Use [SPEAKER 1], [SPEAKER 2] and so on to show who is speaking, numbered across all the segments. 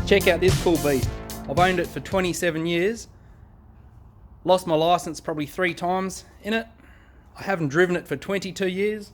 [SPEAKER 1] Check out this cool beast. I've owned it for 27 years. Lost my license probably 3 times in it. I haven't driven it for 22 years.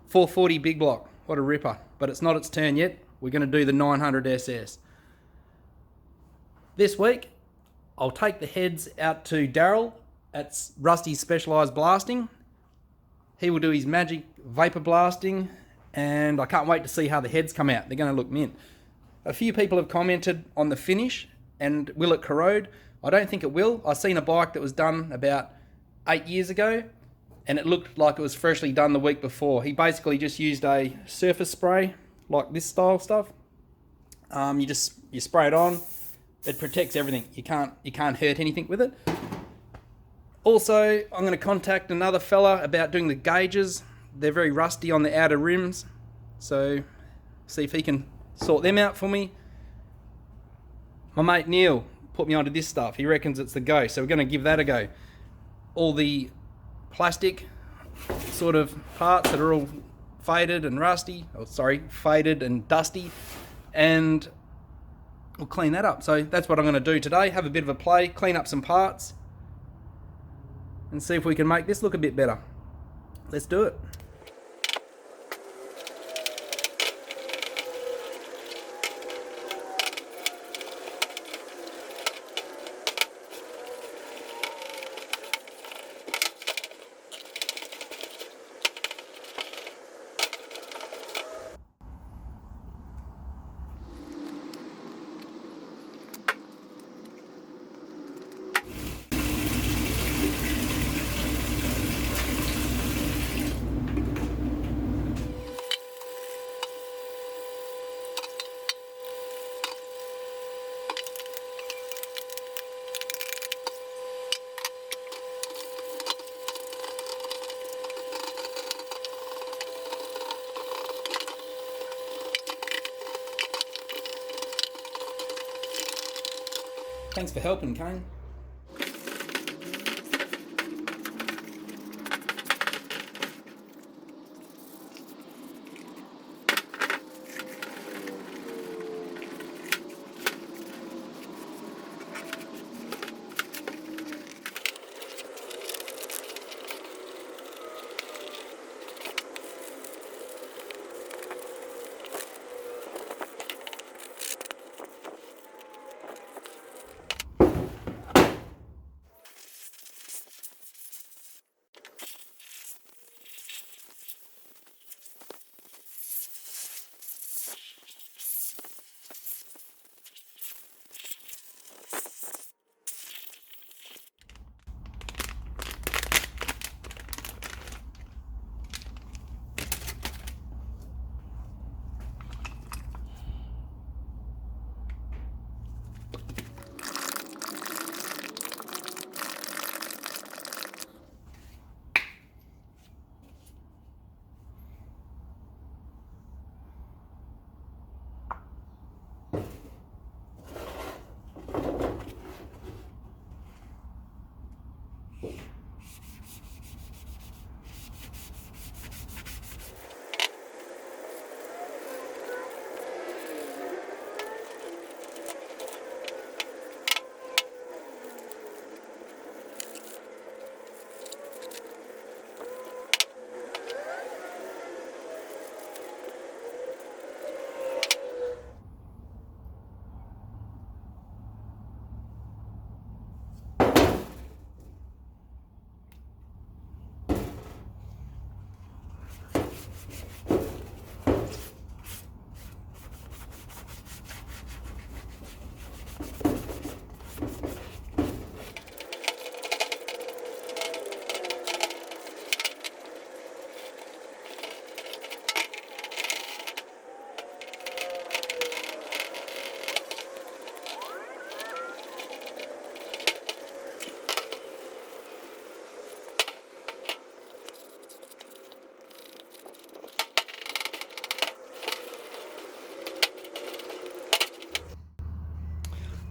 [SPEAKER 1] 440 big block, what a ripper. But it's not its turn yet. We're going to do the 900ss. This week, I'll take the heads out to Darrell at Rusty's Specialised Blasting. He will do his magic vapour blasting, and I can't wait to see how the heads come out. They're going to look mint. A few people have commented on the finish, and will it corrode? I don't think it will. I've seen a bike that was done about 8 years ago, and it looked like it was freshly done the week before. He basically just used a surface spray, like this style stuff. You spray it on. It protects everything. You can't hurt anything with it. Also, I'm going to contact another fella about doing the gauges. They're very rusty on the outer rims, so see if he can sort them out for me. My mate Neil put me onto this stuff. He reckons it's the go, so we're going to give that a go. All the plastic sort of parts that are all faded and rusty, faded and dusty, and we'll clean that up. So that's what I'm going to do today. Have a bit of a play, clean up some parts, and see if we can make this look a bit better. Let's do it. Thanks for helping, Kane.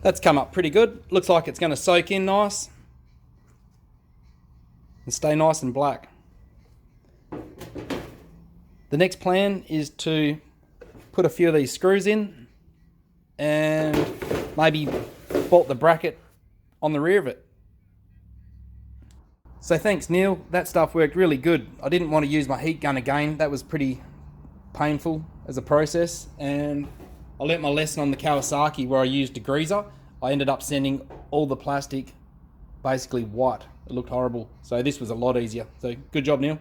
[SPEAKER 1] That's come up pretty good. Looks like it's going to soak in nice and stay nice and black. The next plan is to put a few of these screws in and maybe bolt the bracket on the rear of it. So thanks Neil, that stuff worked really good. I didn't want to use my heat gun again, that was pretty painful as a process, and I learnt my lesson on the Kawasaki where I used degreaser. I ended up sending all the plastic basically white. It looked horrible. So this was a lot easier. So good job, Neil.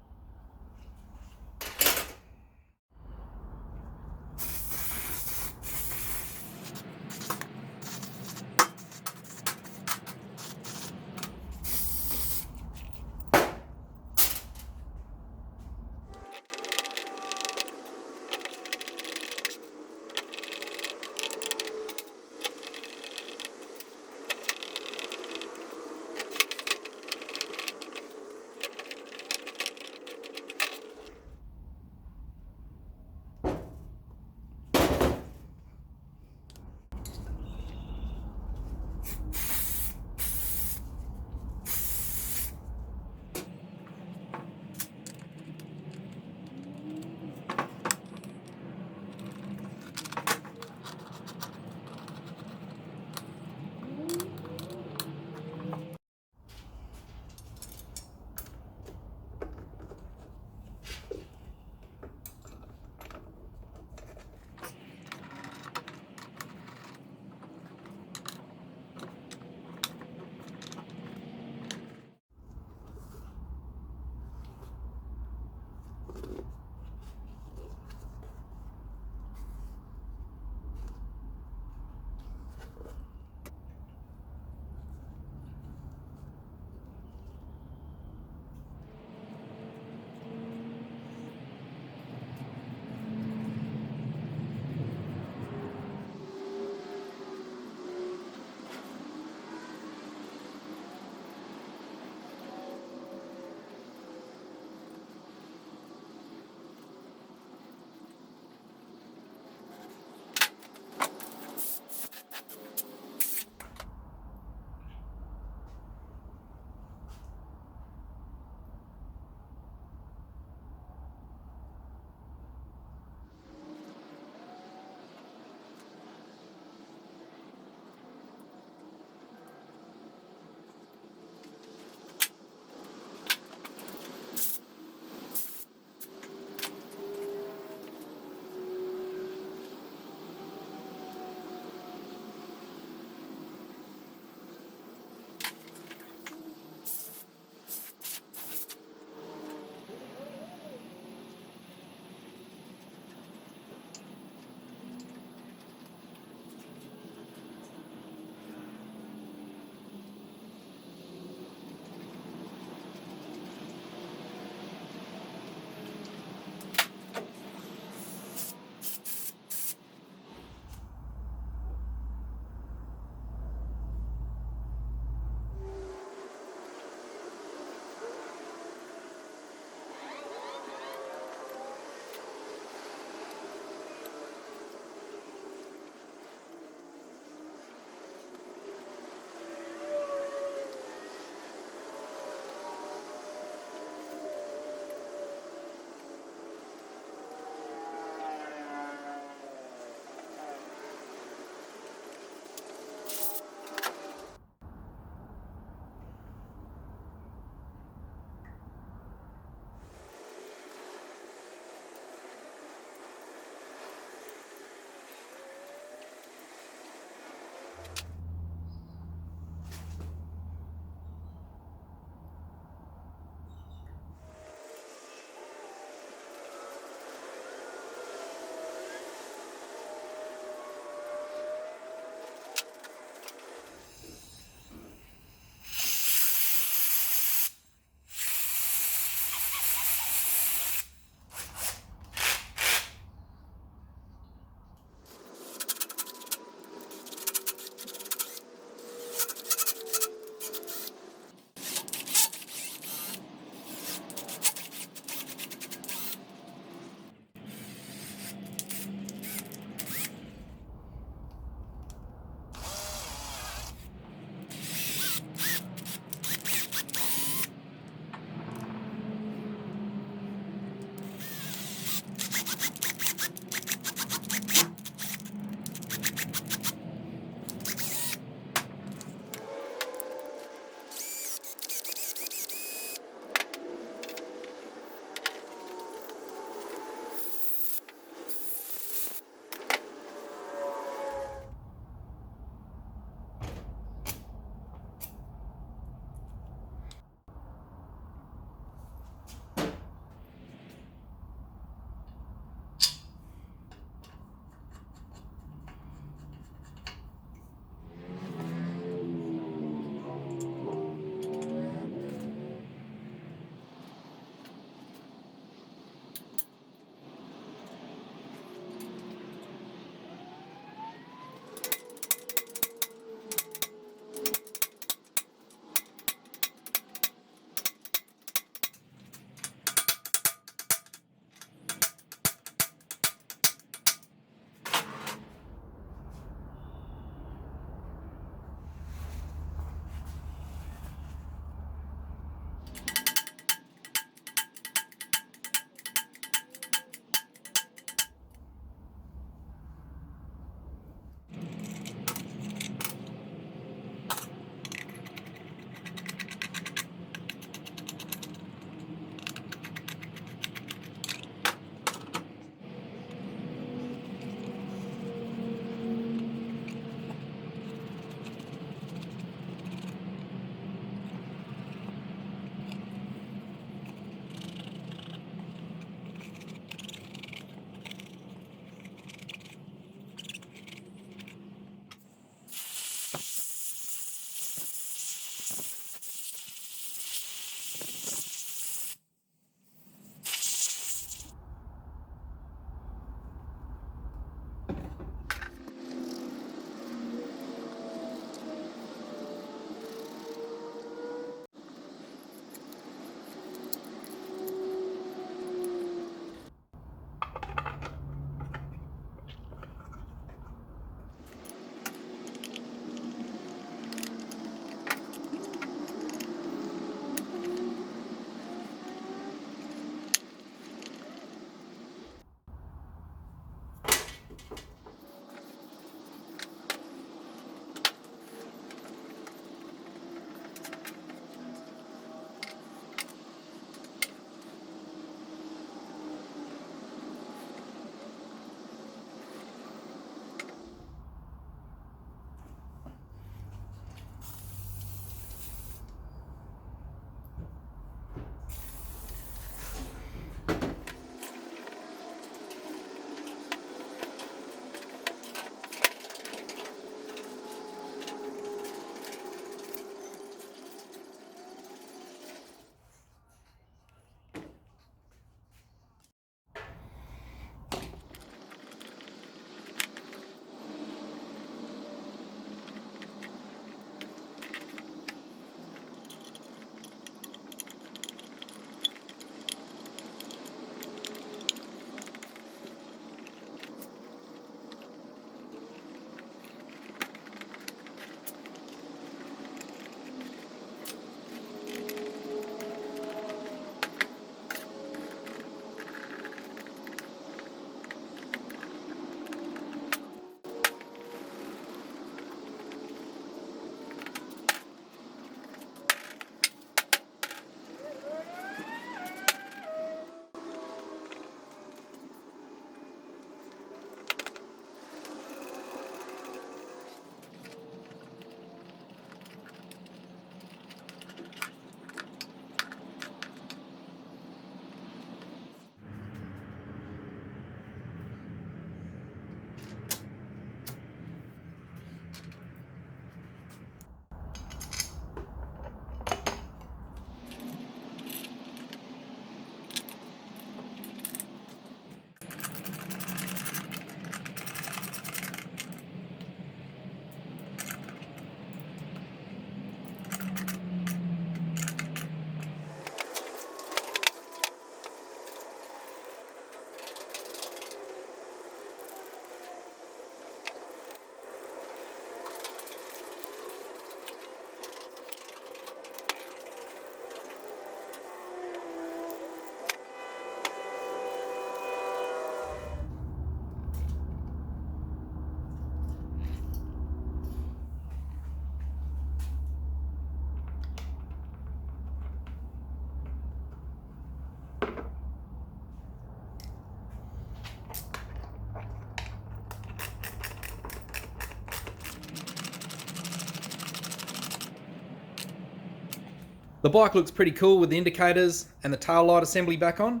[SPEAKER 1] The bike looks pretty cool with the indicators and the tail light assembly back on.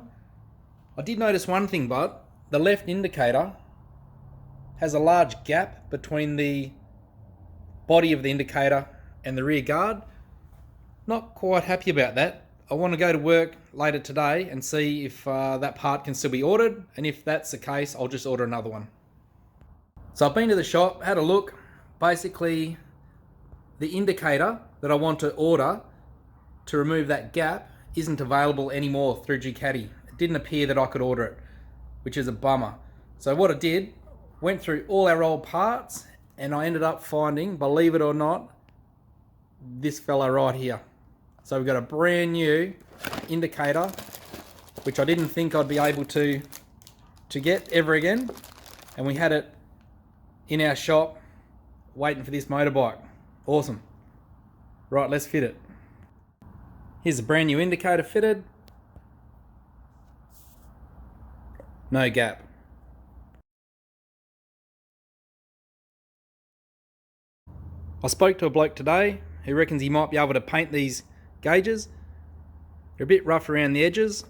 [SPEAKER 1] I did notice one thing, but the left indicator has a large gap between the body of the indicator and the rear guard. Not quite happy about that. I want to go to work later today and see if that part can still be ordered, and if that's the case, I'll just order another one. So I've been to the shop, had a look. Basically, the indicator that I want to order to remove that gap isn't available anymore through Ducati. It didn't appear that I could order it, which is a bummer. So what I did, went through all our old parts, and I ended up finding, believe it or not, this fella right here. So we've got a brand new indicator, which I didn't think I'd be able to get ever again. And we had it in our shop waiting for this motorbike. Awesome. Right, let's fit it. Here's a brand new indicator fitted. No gap. I spoke to a bloke today who reckons he might be able to paint these gauges. They're a bit rough around the edges.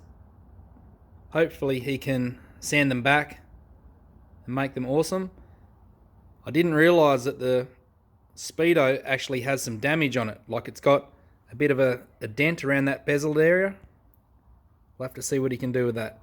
[SPEAKER 1] Hopefully he can sand them back and make them awesome. I didn't realise that the Speedo actually has some damage on it. Like, it's got a bit of a dent around that bezeled area. We'll have to see what he can do with that.